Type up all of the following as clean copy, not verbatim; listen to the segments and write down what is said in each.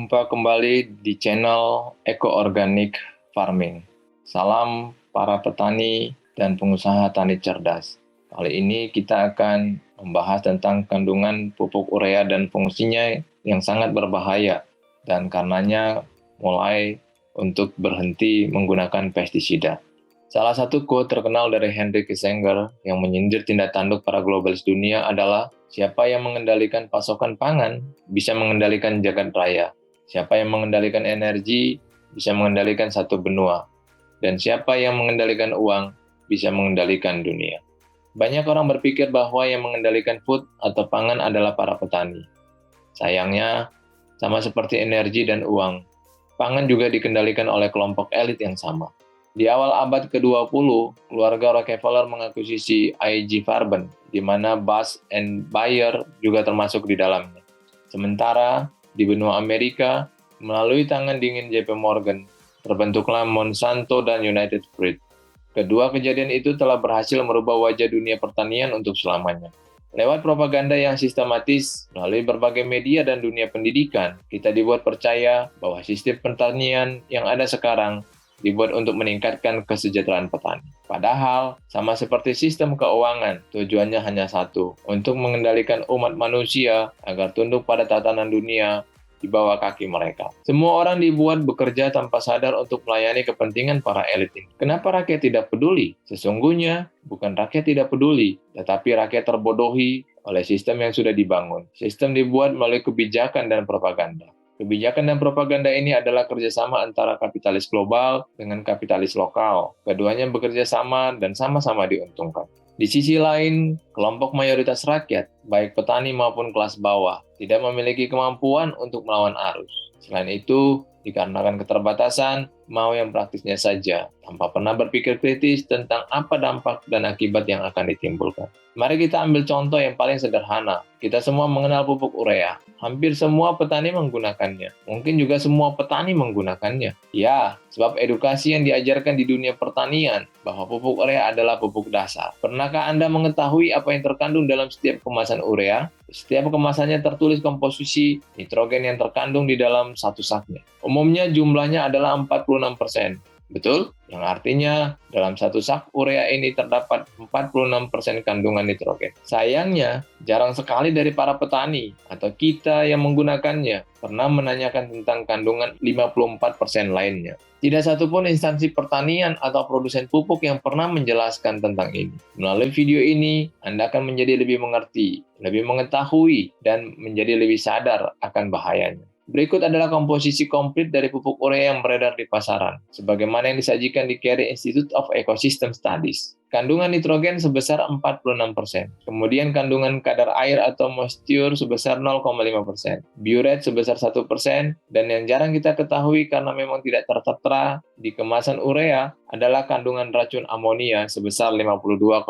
Jumpa kembali di channel Eco Organic Farming. Salam para petani dan pengusaha tani cerdas. Kali ini kita akan membahas tentang kandungan pupuk urea dan fungsinya yang sangat berbahaya dan karenanya mulai untuk berhenti menggunakan pestisida. Salah satu quote terkenal dari Henry Kissinger yang menyindir tindak tanduk para globalis dunia adalah, siapa yang mengendalikan pasokan pangan bisa mengendalikan jagat raya. Siapa yang mengendalikan energi bisa mengendalikan satu benua. Dan siapa yang mengendalikan uang bisa mengendalikan dunia. Banyak orang berpikir bahwa yang mengendalikan food atau pangan adalah para petani. Sayangnya, sama seperti energi dan uang, pangan juga dikendalikan oleh kelompok elit yang sama. Di awal abad ke-20, keluarga Rockefeller mengakuisisi I.G. Farben, di mana Bass and Bayer juga termasuk di dalamnya. Sementara di benua Amerika, melalui tangan dingin J.P. Morgan, terbentuklah Monsanto dan United Fruit. Kedua kejadian itu telah berhasil merubah wajah dunia pertanian untuk selamanya. Lewat propaganda yang sistematis, melalui berbagai media dan dunia pendidikan, kita dibuat percaya bahwa sistem pertanian yang ada sekarang dibuat untuk meningkatkan kesejahteraan petani. Padahal, sama seperti sistem keuangan, tujuannya hanya satu, untuk mengendalikan umat manusia agar tunduk pada tatanan dunia di bawah kaki mereka. Semua orang dibuat bekerja tanpa sadar untuk melayani kepentingan para elit ini. Kenapa rakyat tidak peduli? Sesungguhnya, bukan rakyat tidak peduli, tetapi rakyat terbodohi oleh sistem yang sudah dibangun. Sistem dibuat melalui kebijakan dan propaganda. Kebijakan dan propaganda ini adalah kerjasama antara kapitalis global dengan kapitalis lokal. Keduanya bekerja sama dan sama-sama diuntungkan. Di sisi lain, kelompok mayoritas rakyat, baik petani maupun kelas bawah, tidak memiliki kemampuan untuk melawan arus. Selain itu, dikarenakan keterbatasan, mau yang praktisnya saja, tanpa pernah berpikir kritis tentang apa dampak dan akibat yang akan ditimbulkan. Mari kita ambil contoh yang paling sederhana. Kita semua mengenal pupuk urea. Hampir semua petani menggunakannya. Mungkin juga semua petani menggunakannya. Ya, sebab edukasi yang diajarkan di dunia pertanian bahwa pupuk urea adalah pupuk dasar. Pernahkah Anda mengetahui apa yang terkandung dalam setiap kemasan urea? Setiap kemasannya tertulis komposisi nitrogen yang terkandung di dalam satu saknya. Umumnya jumlahnya adalah 46%. Betul? Yang artinya dalam satu sak urea ini terdapat 46% kandungan nitrogen. Sayangnya, jarang sekali dari para petani atau kita yang menggunakannya pernah menanyakan tentang kandungan 54% lainnya. Tidak satupun instansi pertanian atau produsen pupuk yang pernah menjelaskan tentang ini. Melalui video ini, Anda akan menjadi lebih mengerti, lebih mengetahui, dan menjadi lebih sadar akan bahayanya. Berikut adalah komposisi komplit dari pupuk urea yang beredar di pasaran, sebagaimana yang disajikan di Carey Institute of Ecosystem Studies. Kandungan nitrogen sebesar 46%, kemudian kandungan kadar air atau moisture sebesar 0,5%, biuret sebesar 1%, dan yang jarang kita ketahui karena memang tidak tertera di kemasan urea adalah kandungan racun amonia sebesar 52,5%.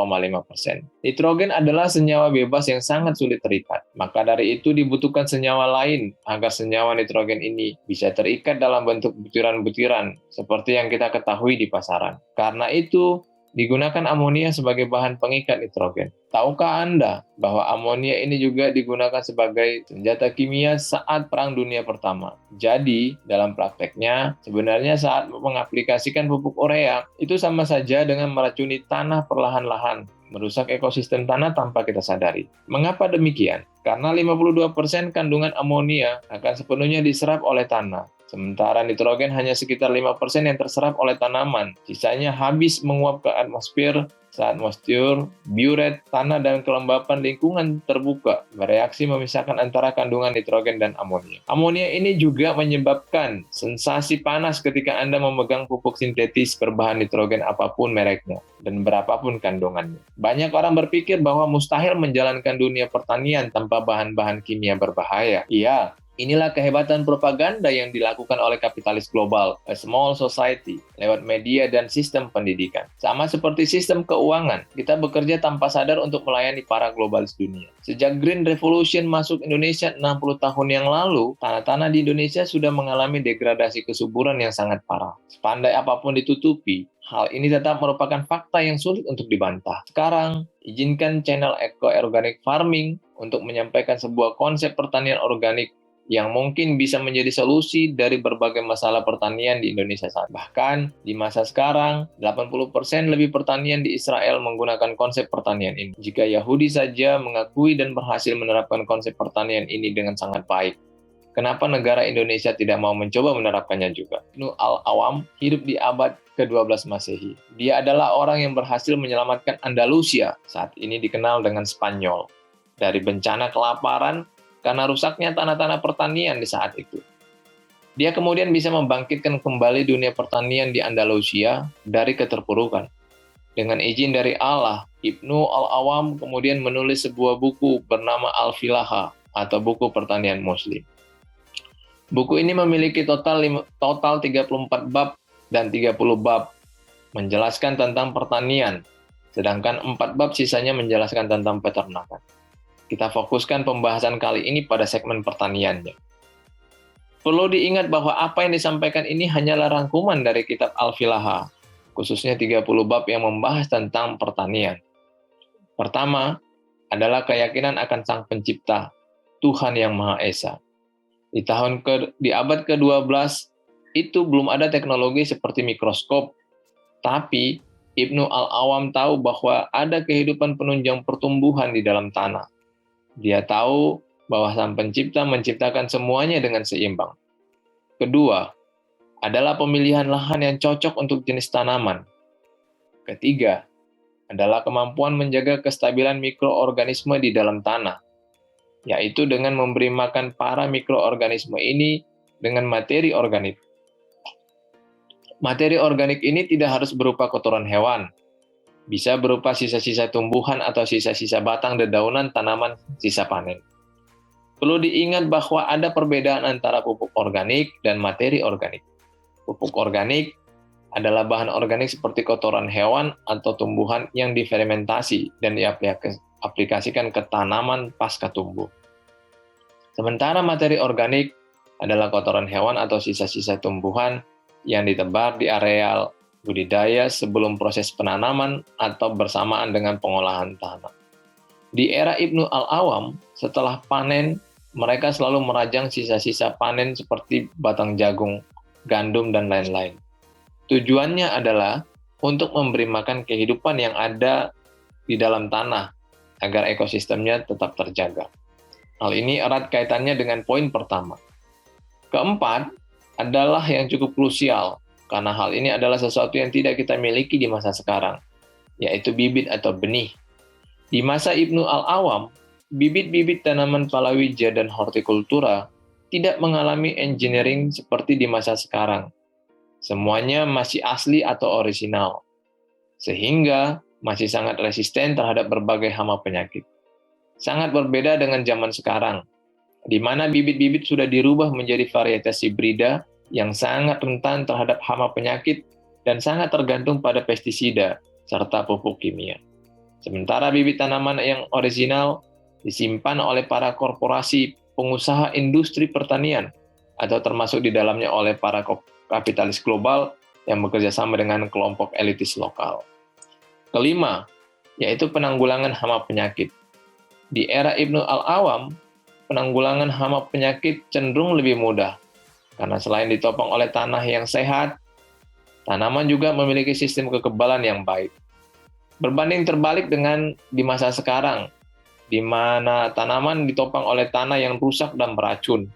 Nitrogen adalah senyawa bebas yang sangat sulit terikat, maka dari itu dibutuhkan senyawa lain agar senyawa nitrogen ini bisa terikat dalam bentuk butiran-butiran seperti yang kita ketahui di pasaran. Karena itu, digunakan amonia sebagai bahan pengikat nitrogen. Tahukah Anda bahwa amonia ini juga digunakan sebagai senjata kimia saat Perang Dunia Pertama? Jadi, dalam prakteknya, sebenarnya saat mengaplikasikan pupuk urea, itu sama saja dengan meracuni tanah perlahan-lahan, merusak ekosistem tanah tanpa kita sadari. Mengapa demikian? Karena 52% kandungan amonia akan sepenuhnya diserap oleh tanah. Sementara nitrogen hanya sekitar 5% yang terserap oleh tanaman. Sisanya habis menguap ke atmosfer saat moisture, biuret, tanah, dan kelembapan lingkungan terbuka bereaksi memisahkan antara kandungan nitrogen dan amonia. Amonia ini juga menyebabkan sensasi panas ketika Anda memegang pupuk sintetis berbahan nitrogen apapun mereknya dan berapapun kandungannya. Banyak orang berpikir bahwa mustahil menjalankan dunia pertanian tanpa bahan-bahan kimia berbahaya. Iya, inilah kehebatan propaganda yang dilakukan oleh kapitalis global, a small society, lewat media dan sistem pendidikan. Sama seperti sistem keuangan, kita bekerja tanpa sadar untuk melayani para globalis dunia. Sejak Green Revolution masuk Indonesia 60 tahun yang lalu, tanah-tanah di Indonesia sudah mengalami degradasi kesuburan yang sangat parah. Sepandai apapun ditutupi, hal ini tetap merupakan fakta yang sulit untuk dibantah. Sekarang, izinkan channel Eco Organic Farming untuk menyampaikan sebuah konsep pertanian organik yang mungkin bisa menjadi solusi dari berbagai masalah pertanian di Indonesia saat. Bahkan di masa sekarang, 80% lebih pertanian di Israel menggunakan konsep pertanian ini. Jika Yahudi saja mengakui dan berhasil menerapkan konsep pertanian ini dengan sangat baik, kenapa negara Indonesia tidak mau mencoba menerapkannya juga? Ibnu Al-Awam hidup di abad ke-12 Masehi. Dia adalah orang yang berhasil menyelamatkan Andalusia, saat ini dikenal dengan Spanyol, dari bencana kelaparan karena rusaknya tanah-tanah pertanian di saat itu. Dia kemudian bisa membangkitkan kembali dunia pertanian di Andalusia dari keterpurukan. Dengan izin dari Allah, Ibnu Al-Awam kemudian menulis sebuah buku bernama Al-Filaha atau buku pertanian Muslim. Buku ini memiliki total 34 bab dan 30 bab menjelaskan tentang pertanian, sedangkan 4 bab sisanya menjelaskan tentang peternakan. Kita fokuskan pembahasan kali ini pada segmen pertaniannya. Perlu diingat bahwa apa yang disampaikan ini hanyalah rangkuman dari kitab Al-Filaha, khususnya 30 bab yang membahas tentang pertanian. Pertama, adalah keyakinan akan Sang Pencipta, Tuhan yang Maha Esa. Di abad ke-12, itu belum ada teknologi seperti mikroskop, tapi Ibnu Al-Awam tahu bahwa ada kehidupan penunjang pertumbuhan di dalam tanah. Dia tahu bahwa Sang Pencipta menciptakan semuanya dengan seimbang. Kedua, adalah pemilihan lahan yang cocok untuk jenis tanaman. Ketiga, adalah kemampuan menjaga kestabilan mikroorganisme di dalam tanah, yaitu dengan memberi makan para mikroorganisme ini dengan materi organik. Materi organik ini tidak harus berupa kotoran hewan, bisa berupa sisa-sisa tumbuhan atau sisa-sisa batang dedaunan tanaman sisa panen. Perlu diingat bahwa ada perbedaan antara pupuk organik dan materi organik. Pupuk organik adalah bahan organik seperti kotoran hewan atau tumbuhan yang difermentasi dan diaplikasikan ke tanaman pasca tumbuh. Sementara materi organik adalah kotoran hewan atau sisa-sisa tumbuhan yang ditebar di areal budidaya sebelum proses penanaman atau bersamaan dengan pengolahan tanah. Di era Ibnu Al-Awam, setelah panen, mereka selalu merajang sisa-sisa panen seperti batang jagung, gandum, dan lain-lain. Tujuannya adalah untuk memberi makan kehidupan yang ada di dalam tanah, agar ekosistemnya tetap terjaga. Hal ini erat kaitannya dengan poin pertama. Keempat, adalah yang cukup krusial, karena hal ini adalah sesuatu yang tidak kita miliki di masa sekarang, yaitu bibit atau benih. Di masa Ibnu Al-Awam, bibit-bibit tanaman palawija dan hortikultura tidak mengalami engineering seperti di masa sekarang. Semuanya masih asli atau orisinal, sehingga masih sangat resisten terhadap berbagai hama penyakit. Sangat berbeda dengan zaman sekarang, di mana bibit-bibit sudah dirubah menjadi varietas hibrida yang sangat rentan terhadap hama penyakit dan sangat tergantung pada pestisida serta pupuk kimia. Sementara bibit tanaman yang orisinal disimpan oleh para korporasi pengusaha industri pertanian atau termasuk di dalamnya oleh para kapitalis global yang bekerja sama dengan kelompok elitis lokal. Kelima, yaitu penanggulangan hama penyakit. Di era Ibnu Al-Awam, penanggulangan hama penyakit cenderung lebih mudah, karena selain ditopang oleh tanah yang sehat, tanaman juga memiliki sistem kekebalan yang baik. Berbanding terbalik dengan di masa sekarang, di mana tanaman ditopang oleh tanah yang rusak dan beracun.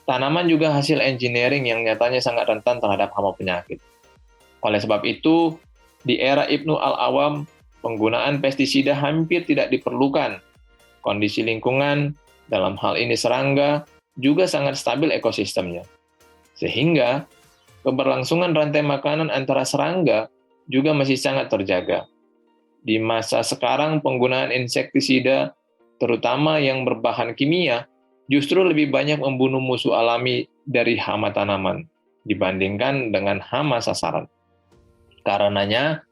Tanaman juga hasil engineering yang nyatanya sangat rentan terhadap hama penyakit. Oleh sebab itu, di era Ibnu Al-Awam, penggunaan pestisida hampir tidak diperlukan. Kondisi lingkungan, dalam hal ini serangga, juga sangat stabil ekosistemnya. Sehingga, keberlangsungan rantai makanan antara serangga juga masih sangat terjaga. Di masa sekarang, penggunaan insektisida, terutama yang berbahan kimia, justru lebih banyak membunuh musuh alami dari hama tanaman dibandingkan dengan hama sasaran. Karenanya,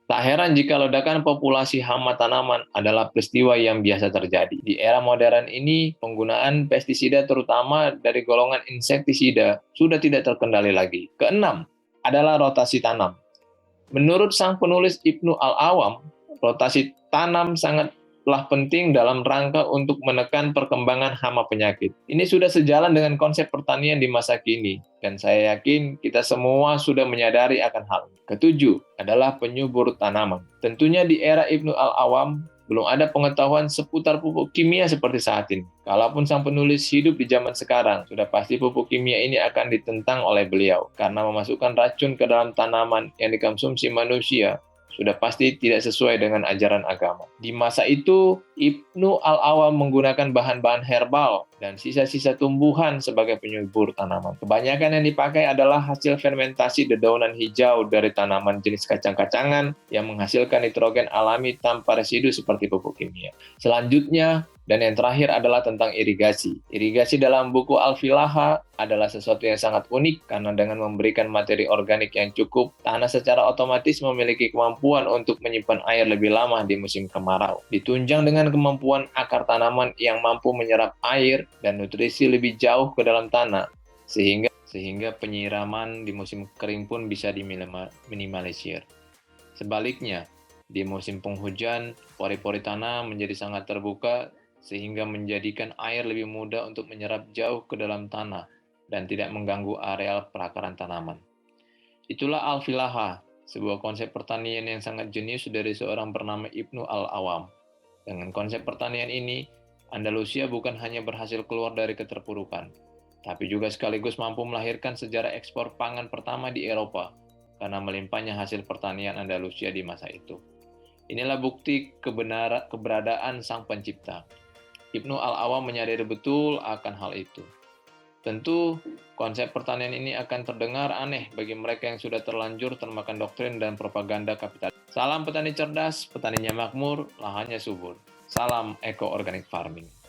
tak heran jika ledakan populasi hama tanaman adalah peristiwa yang biasa terjadi. Di era modern ini, penggunaan pestisida terutama dari golongan insektisida sudah tidak terkendali lagi. Keenam, adalah rotasi tanam. Menurut sang penulis Ibnu Al-Awam, rotasi tanam sangat sangatlah penting dalam rangka untuk menekan perkembangan hama penyakit. Ini sudah sejalan dengan konsep pertanian di masa kini, dan saya yakin kita semua sudah menyadari akan hal ini. Ketujuh adalah penyubur tanaman. Tentunya di era Ibnu Al-Awam, belum ada pengetahuan seputar pupuk kimia seperti saat ini. Kalaupun sang penulis hidup di zaman sekarang, sudah pasti pupuk kimia ini akan ditentang oleh beliau, karena memasukkan racun ke dalam tanaman yang dikonsumsi manusia sudah pasti tidak sesuai dengan ajaran agama. Di masa itu, Ibnu Al-Awam menggunakan bahan-bahan herbal dan sisa-sisa tumbuhan sebagai penyubur tanaman. Kebanyakan yang dipakai adalah hasil fermentasi dedaunan hijau dari tanaman jenis kacang-kacangan yang menghasilkan nitrogen alami tanpa residu seperti pupuk kimia. Selanjutnya, dan yang terakhir adalah tentang irigasi. Irigasi dalam buku Al-Filaha adalah sesuatu yang sangat unik karena dengan memberikan materi organik yang cukup, tanah secara otomatis memiliki kemampuan untuk menyimpan air lebih lama di musim kemarau. Ditunjang dengan kemampuan akar tanaman yang mampu menyerap air dan nutrisi lebih jauh ke dalam tanah, sehingga penyiraman di musim kering pun bisa diminimalisir. Sebaliknya, di musim penghujan, pori-pori tanah menjadi sangat terbuka sehingga menjadikan air lebih mudah untuk menyerap jauh ke dalam tanah dan tidak mengganggu areal perakaran tanaman. Itulah Al-Filaha, sebuah konsep pertanian yang sangat jenius dari seorang bernama Ibnu Al-Awam. Dengan konsep pertanian ini, Andalusia bukan hanya berhasil keluar dari keterpurukan, tapi juga sekaligus mampu melahirkan sejarah ekspor pangan pertama di Eropa karena melimpahnya hasil pertanian Andalusia di masa itu. Inilah bukti keberadaan Sang Pencipta. Ibnu Al-Awam menyadari betul akan hal itu. Tentu, konsep pertanian ini akan terdengar aneh bagi mereka yang sudah terlanjur termakan doktrin dan propaganda kapitalis. Salam petani cerdas, petaninya makmur, lahannya subur. Salam Eco Organic Farming.